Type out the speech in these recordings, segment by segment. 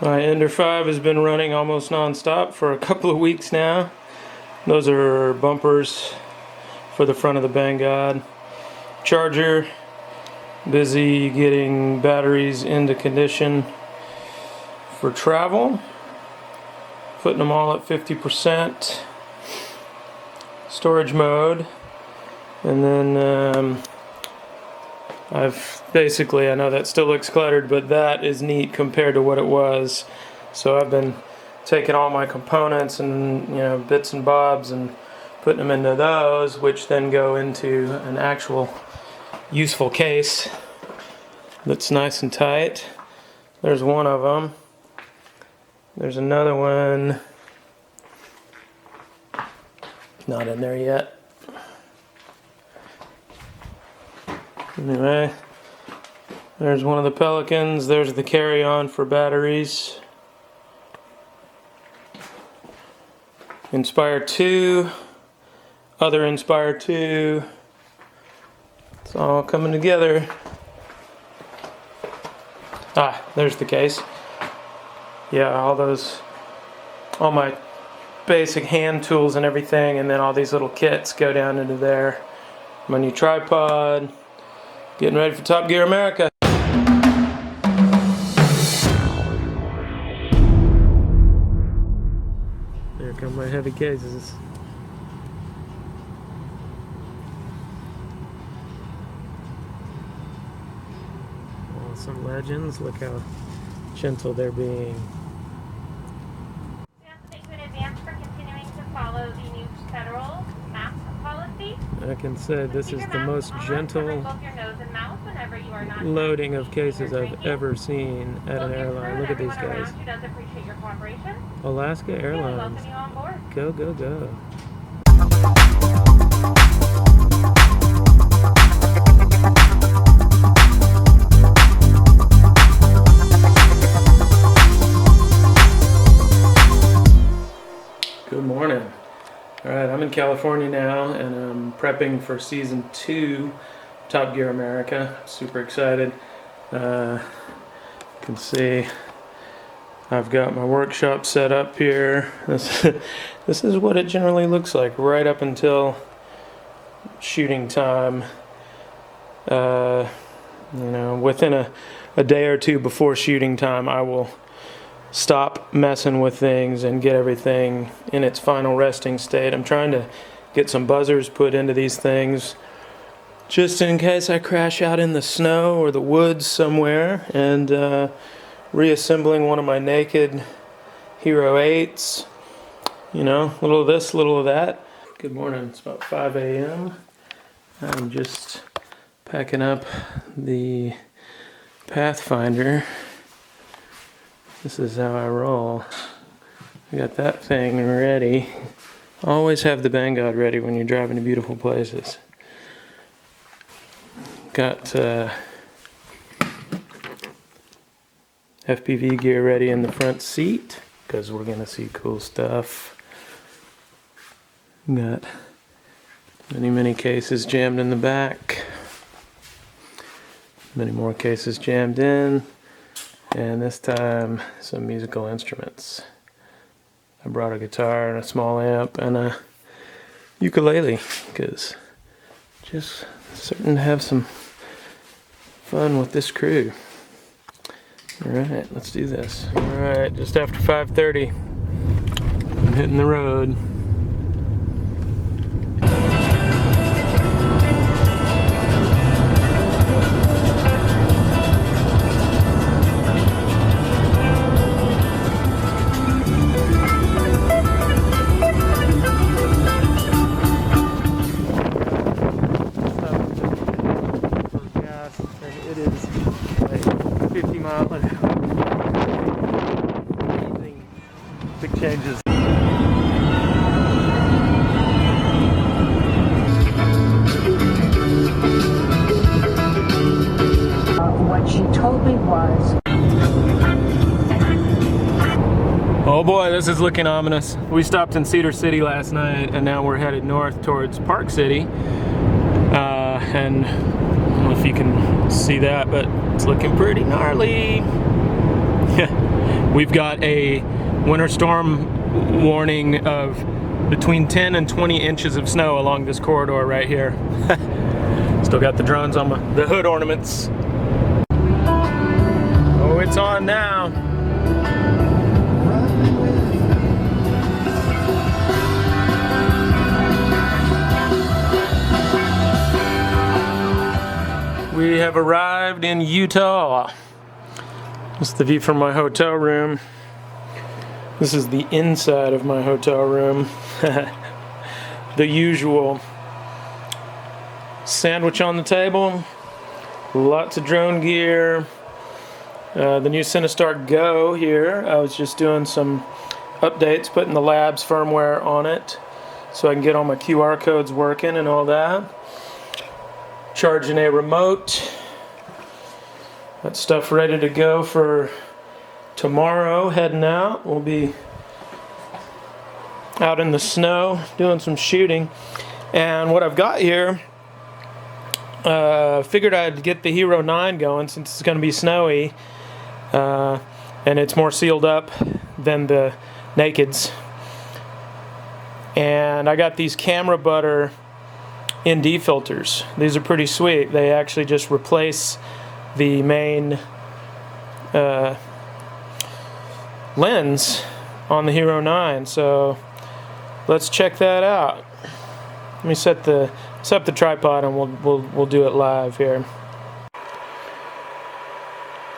My Ender 5 has been running almost non-stop for a couple of weeks now. Those are bumpers for the front of the Banggod. Charger, busy getting batteries into condition for travel. Putting them all at 50% storage mode. And then I know that still looks cluttered, but that is neat compared to what it was. So I've been taking all my components and bits and bobs and putting them into those, which then go into an actual useful case that's nice and tight. There's one of them. There's another one not in there yet. Anyway, there's one of the Pelicans. There's the carry-on for batteries. Inspire 2, other Inspire 2. It's all coming together. Ah, there's the case. Yeah, all my basic hand tools and everything, and then all these little kits go down into there. My new tripod. Getting ready for Top Gear America. There come my heavy cases. Some Legends, look how gentle they're being. We have to thank you in advance for continuing to follow the new federal mask policy. I can say this is the most gentle loading of cases I've ever seen at an airline. Look at these guys. Alaska Airlines. Go, go, go. Good morning. Alright, I'm in California now and I'm prepping for season 2 Top Gear America. Super excited. You can see I've got my workshop set up here. This is what it generally looks like right up until shooting time. Within a day or two before shooting time, I will stop messing with things and get everything in its final resting state. I'm trying to get some buzzers put into these things just in case I crash out in the snow or the woods somewhere, and reassembling one of my naked Hero 8s. Little of this, little of that. Good morning. It's about 5 a.m. I'm just packing up the Pathfinder. This is how I roll. I got that thing ready. Always have the Banggod ready when you're driving to beautiful places. Got FPV gear ready in the front seat because we're gonna see cool stuff. Got many cases jammed in the back. Many more cases jammed in. And this time, some musical instruments. I brought a guitar and a small amp and a ukulele, because just certain to have some fun with this crew. Alright, let's do this. Alright, just after 5:30, I'm hitting the road. It is like 50 miles an hour. Big changes. What she told me was... Oh boy, this is looking ominous. We stopped in Cedar City last night and now we're headed north towards Park City. And I don't know if you can see that, but it's looking pretty gnarly. We've got a winter storm warning of between 10 and 20 inches of snow along this corridor right here. Still got the drones on the hood ornaments. Oh, it's on now. We have arrived in Utah. This is the view from my hotel room. This is the inside of my hotel room. The usual sandwich on the table, lots of drone gear, the new Cinestar Go here. I was just doing some updates, putting the labs firmware on it so I can get all my QR codes working and all that. Charging a remote. That stuff ready to go for tomorrow, heading out. We'll be out in the snow doing some shooting. And what I've got here, figured I'd get the Hero 9 going since it's going to be snowy, and it's more sealed up than the Nakeds. And I got these camera butter ND filters. These are pretty sweet. They actually just replace the main lens on the Hero 9. So let's check that out. Let me set the tripod and we'll do it live here.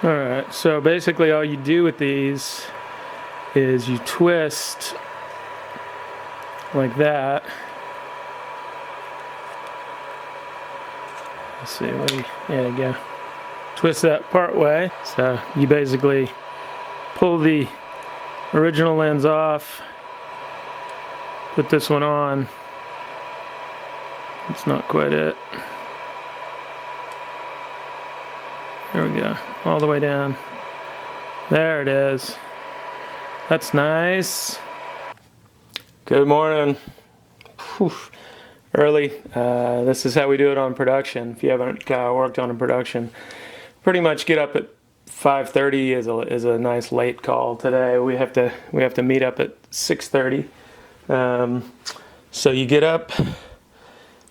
All right. So basically, all you do with these is you twist like that. Let's see. There you go. Twist that part way. So you basically pull the original lens off, put this one on. It's not quite it. There we go. All the way down. There it is. That's nice. Good morning. Whew. Early. This is how we do it on production. If you haven't worked on a production, pretty much get up at 5:30 is a nice late call today. We have to meet up at 6:30. So you get up,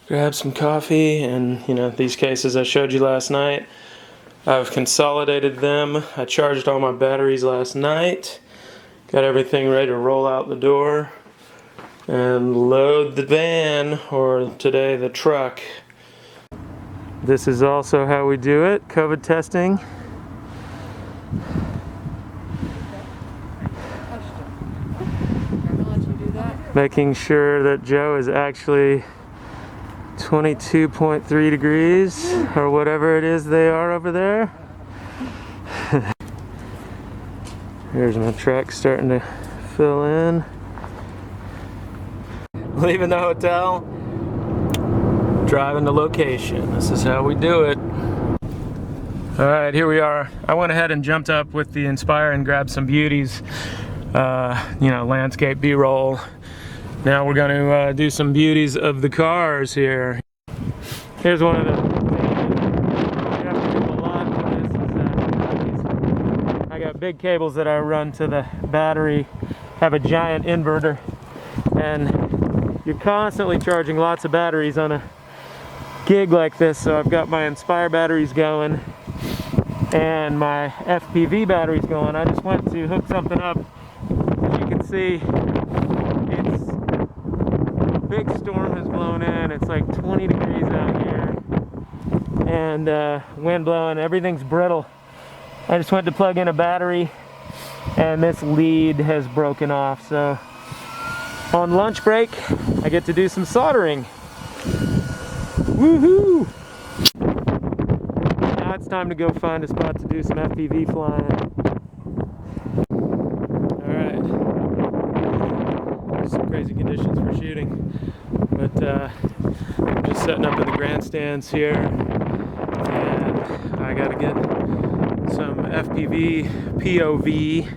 grab some coffee, and these cases I showed you last night, I've consolidated them. I charged all my batteries last night. Got everything ready to roll out the door and load the van, or today the truck. This is also how we do it, COVID testing. Making sure that Joe is actually 22.3 degrees, or whatever it is they are over there. Here's my truck starting to fill in. Leaving the hotel, driving to location. This is how we do it. All right, here we are. I went ahead and jumped up with the Inspire and grabbed some beauties, landscape B-roll. Now we're going to do some beauties of the cars here. Here's one of the things you have to do a lot for this is that I got big cables that I run to the battery, have a giant inverter, and you're constantly charging lots of batteries on a gig like this. So I've got my Inspire batteries going and my FPV batteries going. I just went to hook something up. As you can see, it's a big storm has blown in. It's like 20 degrees out here, and wind blowing. Everything's brittle. I just went to plug in a battery, and this lead has broken off. So on lunch break, I get to do some soldering. Woohoo! Now it's time to go find a spot to do some FPV flying. Alright. There's some crazy conditions for shooting. But I'm just setting up in the grandstands here. And I gotta get some FPV POV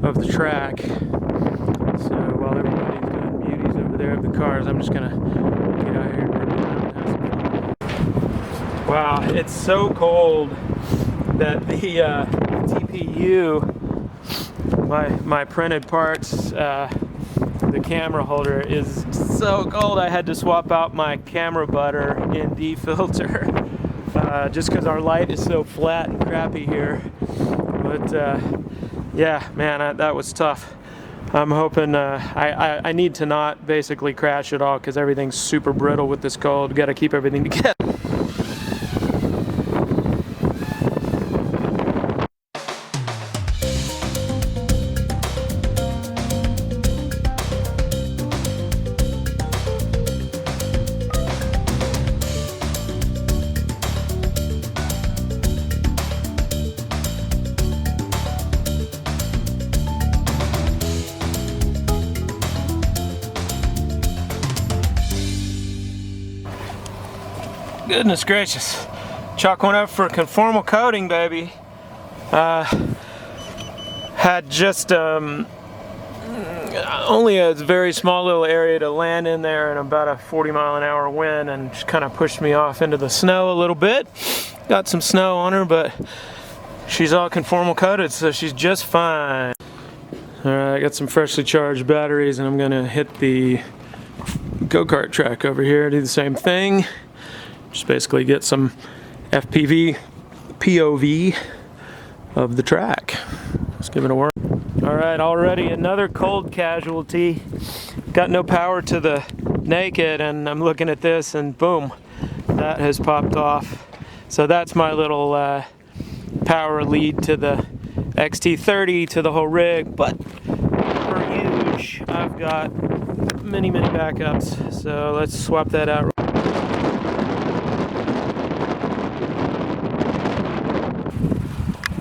of the track. So while everybody's doing beauties over there of the cars, I'm just gonna get out here and run around and have some fun. Wow, it's so cold that the TPU my printed parts, the camera holder is so cold I had to swap out my camera butter in D-filter just because our light is so flat and crappy here. But yeah, man, that was tough. I'm hoping I need to not basically crash at all because everything's super brittle with this cold. Got to keep everything together. Goodness gracious. Chalk one up for conformal coating, baby. Had just only a very small little area to land in there and about a 40-mile-an-hour wind, and just kind of pushed me off into the snow a little bit. Got some snow on her, but she's all conformal coated, so she's just fine. Alright, I got some freshly charged batteries, and I'm gonna hit the go-kart track over here, do the same thing. Just basically get some FPV POV of the track. Let's give it a whirl. All right, already another cold casualty. Got no power to the naked, and I'm looking at this, and boom, that has popped off. So that's my little power lead to the XT30 to the whole rig. But for huge, I've got many backups. So let's swap that out.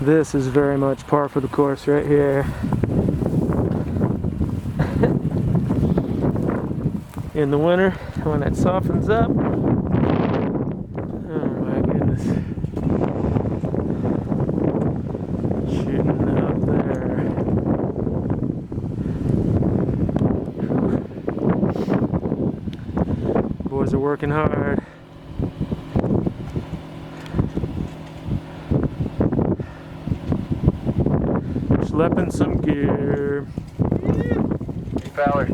This is very much par for the course right here. In the winter, when it softens up. Oh my goodness. Shooting up there. Boys are working hard. Schlepping some gear. Fowler.